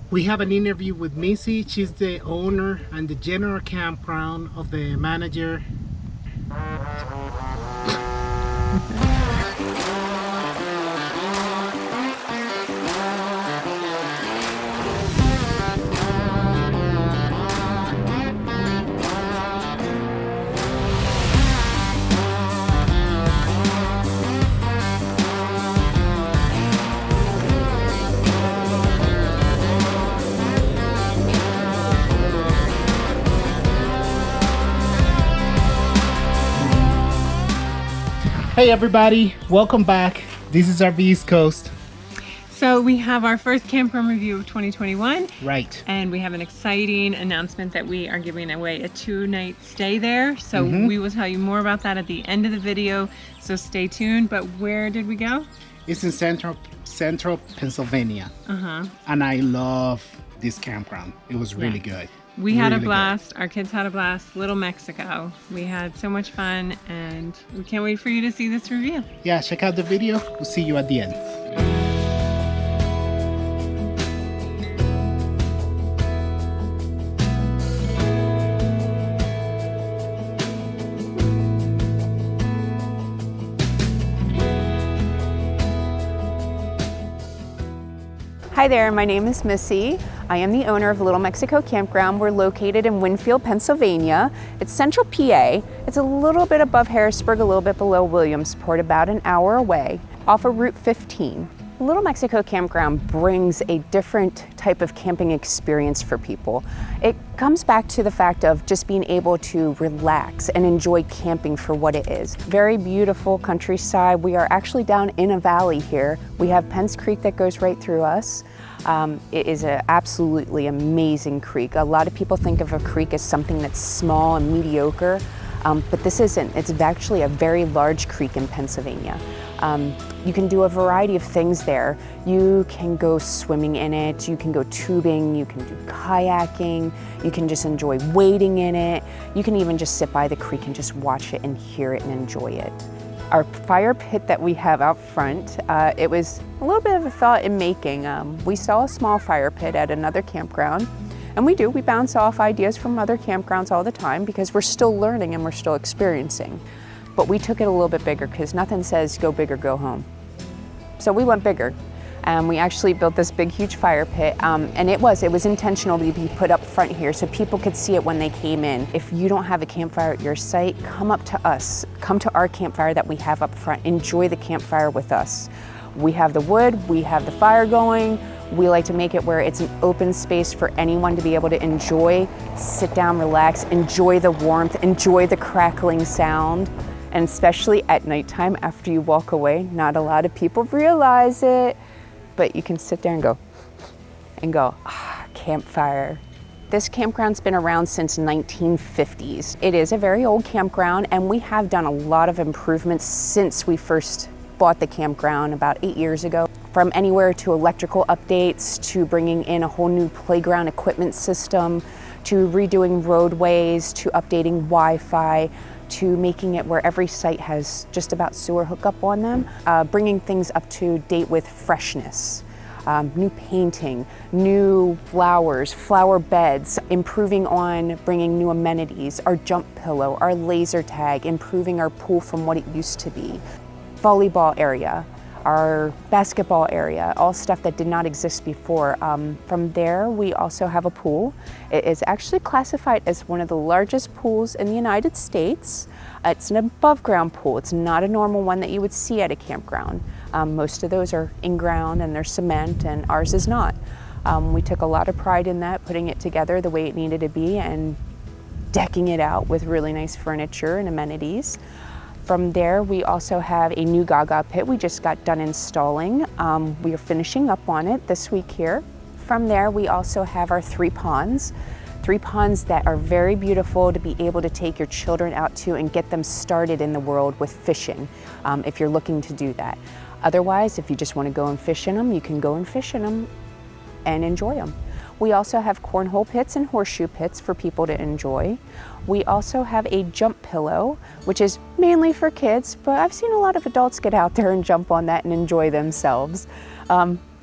We have an interview with Missy. She's the owner and the general campground of the manager. Hey everybody, welcome back. This is our East Coast. So we have our first campground review of 2021. Right. And we have an exciting announcement that we are giving away a 2-night stay there. So we will tell you more about that at the end of the video. So stay tuned. But where did we go? It's in central Pennsylvania. And I love this campground. It was really good. We had a blast. Our kids had a blast. Little Mexico. We had so much fun, and we can't wait for you to see this review. Yeah, check out the video. We'll see you at the end. Hi there, my name is Missy. I am the owner of Little Mexico Campground. We're located in Winfield, Pennsylvania. It's central PA. It's a little bit above Harrisburg, a little bit below Williamsport, about an hour away, off of Route 15. Little Mexico Campground brings a different type of camping experience for people. It comes back to the fact of just being able to relax and enjoy camping for what it is. Very beautiful countryside. We are actually down in a valley here. We have Penn's Creek that goes right through us. It is an absolutely amazing creek. A lot of people think of a creek as something that's small and mediocre, but this isn't. It's actually a very large creek in Pennsylvania. You can do a variety of things there. You can go swimming in it, you can go tubing, you can do kayaking, you can just enjoy wading in it. You can even just sit by the creek and just watch it and hear it and enjoy it. Our fire pit that we have out front, it was a little bit of a thought in making. We saw a small fire pit at another campground, and we bounce off ideas from other campgrounds all the time because we're still learning and we're still experiencing. But we took it a little bit bigger because nothing says go big or go home. So we went bigger. We actually built this big, huge fire pit, and it was intentional to be put up front here so people could see it when they came in. If you don't have a campfire at your site, come up to us. Come to our campfire that we have up front. Enjoy the campfire with us. We have the wood, we have the fire going. We like to make it where it's an open space for anyone to be able to enjoy, sit down, relax, enjoy the warmth, enjoy the crackling sound. And especially at nighttime after you walk away, not a lot of people realize it, but you can sit there and go, campfire. This campground's been around since 1950s. It is a very old campground, and we have done a lot of improvements since we first bought the campground about 8 years ago. From anywhere to electrical updates, to bringing in a whole new playground equipment system, to redoing roadways, to updating Wi-Fi, to making it where every site has just about sewer hookup on them, bringing things up to date with freshness, new painting, new flowers, flower beds, improving on bringing new amenities, our jump pillow, our laser tag, improving our pool from what it used to be, volleyball area, our basketball area, all stuff that did not exist before. From there, we also have a pool. It is actually classified as one of the largest pools in the United States. It's an above ground pool. It's not a normal one that you would see at a campground. Most of those are in ground and they're cement, and ours is not. We took a lot of pride in that, putting it together the way it needed to be and decking it out with really nice furniture and amenities. From there, we also have a new Gaga pit we just got done installing. We are finishing up on it this week here. From there, we also have our 3 ponds. 3 ponds that are very beautiful to be able to take your children out to and get them started in the world with fishing, if you're looking to do that. Otherwise, if you just want to go and fish in them, you can go and fish in them and enjoy them. We also have cornhole pits and horseshoe pits for people to enjoy. We also have a jump pillow, which is mainly for kids, but I've seen a lot of adults get out there and jump on that and enjoy themselves.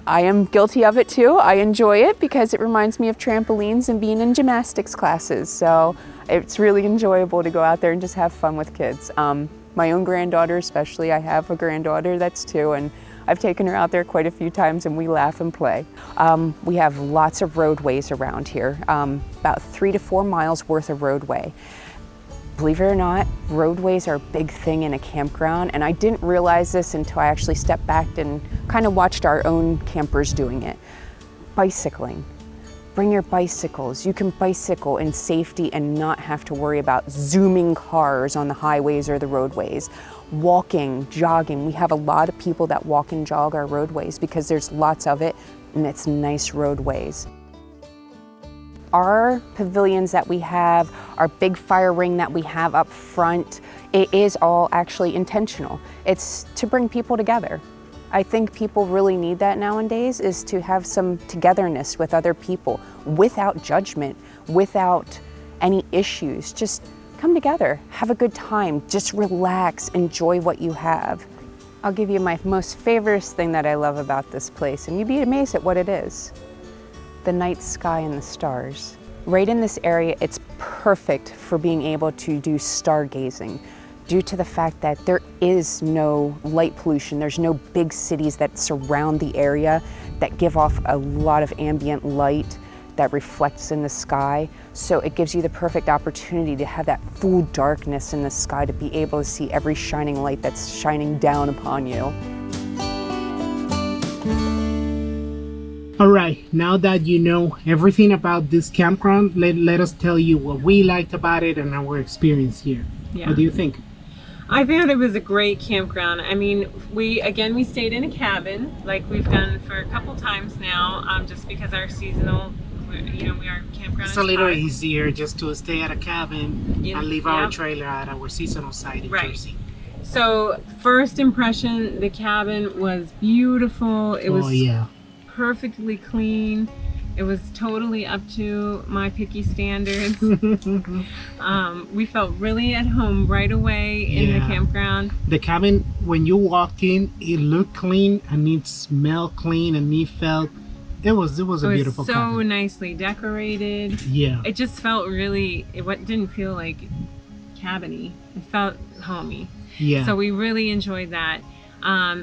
I am guilty of it too. I enjoy it because it reminds me of trampolines and being in gymnastics classes. So it's really enjoyable to go out there and just have fun with kids. My own granddaughter especially, I have a granddaughter that's 2, and I've taken her out there quite a few times and we laugh and play. We have lots of roadways around here, about 3 to 4 miles worth of roadway. Believe it or not, roadways are a big thing in a campground, and I didn't realize this until I actually stepped back and kind of watched our own campers doing it. Bicycling. Bring your bicycles. You can bicycle in safety and not have to worry about zooming cars on the highways or the roadways. Walking, jogging. We have a lot of people that walk and jog our roadways because there's lots of it and it's nice roadways. Our pavilions that we have, our big fire ring that we have up front, it is all actually intentional. It's to bring people together. I think people really need that nowadays, is to have some togetherness with other people without judgment, without any issues. Just come together, have a good time, just relax, enjoy what you have. I'll give you my most favorite thing that I love about this place, and you'd be amazed at what it is. The night sky and the stars. Right in this area, it's perfect for being able to do stargazing due to the fact that there is no light pollution. There's no big cities that surround the area that give off a lot of ambient light that reflects in the sky. So it gives you the perfect opportunity to have that full darkness in the sky, to be able to see every shining light that's shining down upon you. All right, now that you know everything about this campground, let us tell you what we liked about it and our experience here. Yeah. What do you think? I found it was a great campground. I mean, we stayed in a cabin like we've done for a couple times now, just because our seasonal, we are campground. It's a little easier just to stay at a cabin and leave our trailer at our seasonal site in Jersey. So first impression, the cabin was beautiful. It was perfectly clean. It was totally up to my picky standards. We felt really at home right away in the campground. The cabin, when you walked in, it looked clean and it smelled clean, and it felt it was a beautiful cabin. So nicely decorated. Yeah. It just felt really, it didn't feel like cabiny. It felt homey. Yeah. So we really enjoyed that.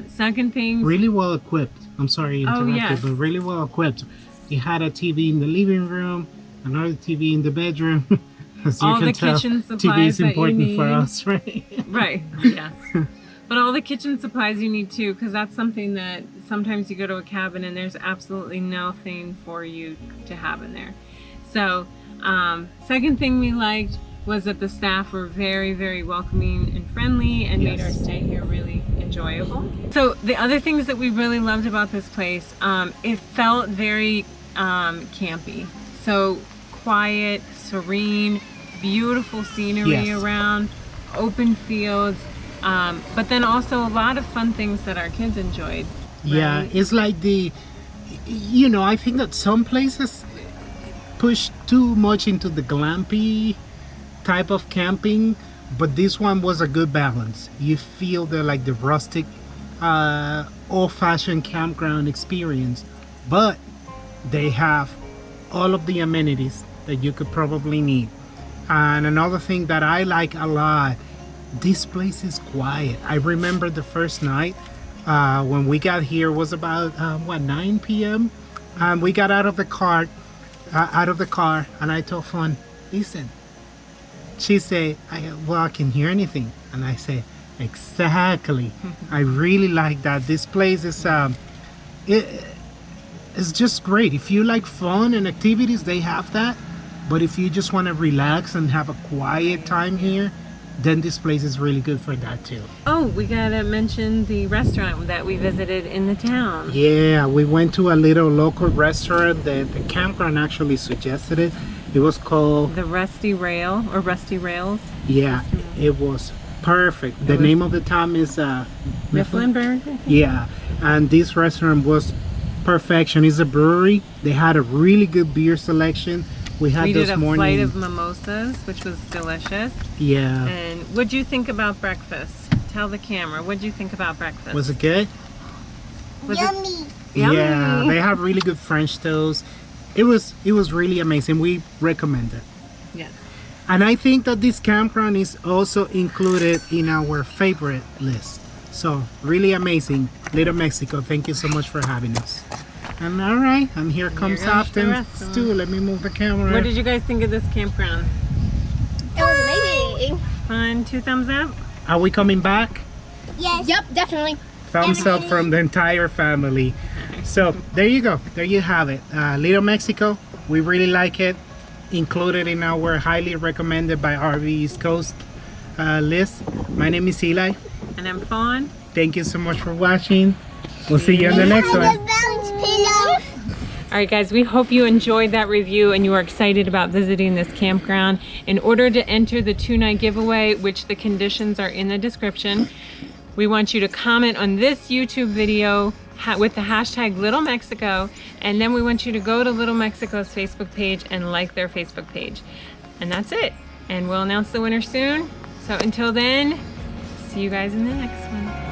Second thing, really well equipped. I'm sorry to interrupt you, but really well equipped. It had a TV in the living room, another TV in the bedroom. As all you can the tell, kitchen supplies TV is that important you need. for us, right? Right, yes. But all the kitchen supplies you need too, because that's something that sometimes you go to a cabin and there's absolutely nothing for you to have in there. So, second thing we liked was that the staff were very, very welcoming and friendly and made our stay here really enjoyable. So the other things that we really loved about this place, it felt very campy. So quiet, serene, beautiful scenery around, open fields, but then also a lot of fun things that our kids enjoyed. Right? Yeah, it's like I think that some places push too much into the glampy type of camping, but this one was a good balance. You feel the rustic, old-fashioned campground experience, but they have all of the amenities that you could probably need. And another thing that I like a lot, this place is quiet. I remember the first night when we got here was about 9 p.m. and we got out of the car, and I told Fawn, listen. She said, I can hear anything. And I said, exactly. I really like that. This place is it's just great. If you like fun and activities, they have that. But if you just want to relax and have a quiet time here, then this place is really good for that too. Oh, we gotta mention the restaurant that we visited in the town. Yeah, we went to a little local restaurant that the campground actually suggested it. It was called the Rusty Rail or Rusty Rails. Yeah, it was perfect. The name of the town is Mifflinburg. Yeah, and this restaurant was perfection. It's a brewery. They had a really good beer selection. We did a flight of mimosas, which was delicious. Yeah. And what'd you think about breakfast? Tell the camera. What'd you think about breakfast? Was it good? Yummy. Yummy. Yeah, they have really good French toast. It was really amazing. We recommend it. Yes. And I think that this campground is also included in our favorite list. So really amazing. Little Mexico, thank you so much for having us. And all right, and here comes goes the Afton rest of them. Stu. Let me move the camera. What did you guys think of this campground? It was amazing. Fun. 2 thumbs up. Are we coming back? Yes. Yep, definitely. Thumbs up from the entire family. So there you go. There you have it. Little Mexico. We really like it. Included in our highly recommended by RV East Coast list. My name is Eli. And I'm Fawn. Thank you so much for watching. We'll see you in the next one. All right, guys, we hope you enjoyed that review and you are excited about visiting this campground. In order to enter the 2-night giveaway, which the conditions are in the description, we want you to comment on this YouTube video with the hashtag Little Mexico, and then we want you to go to Little Mexico's Facebook page and like their Facebook page. And that's it. And we'll announce the winner soon. So until then, see you guys in the next one.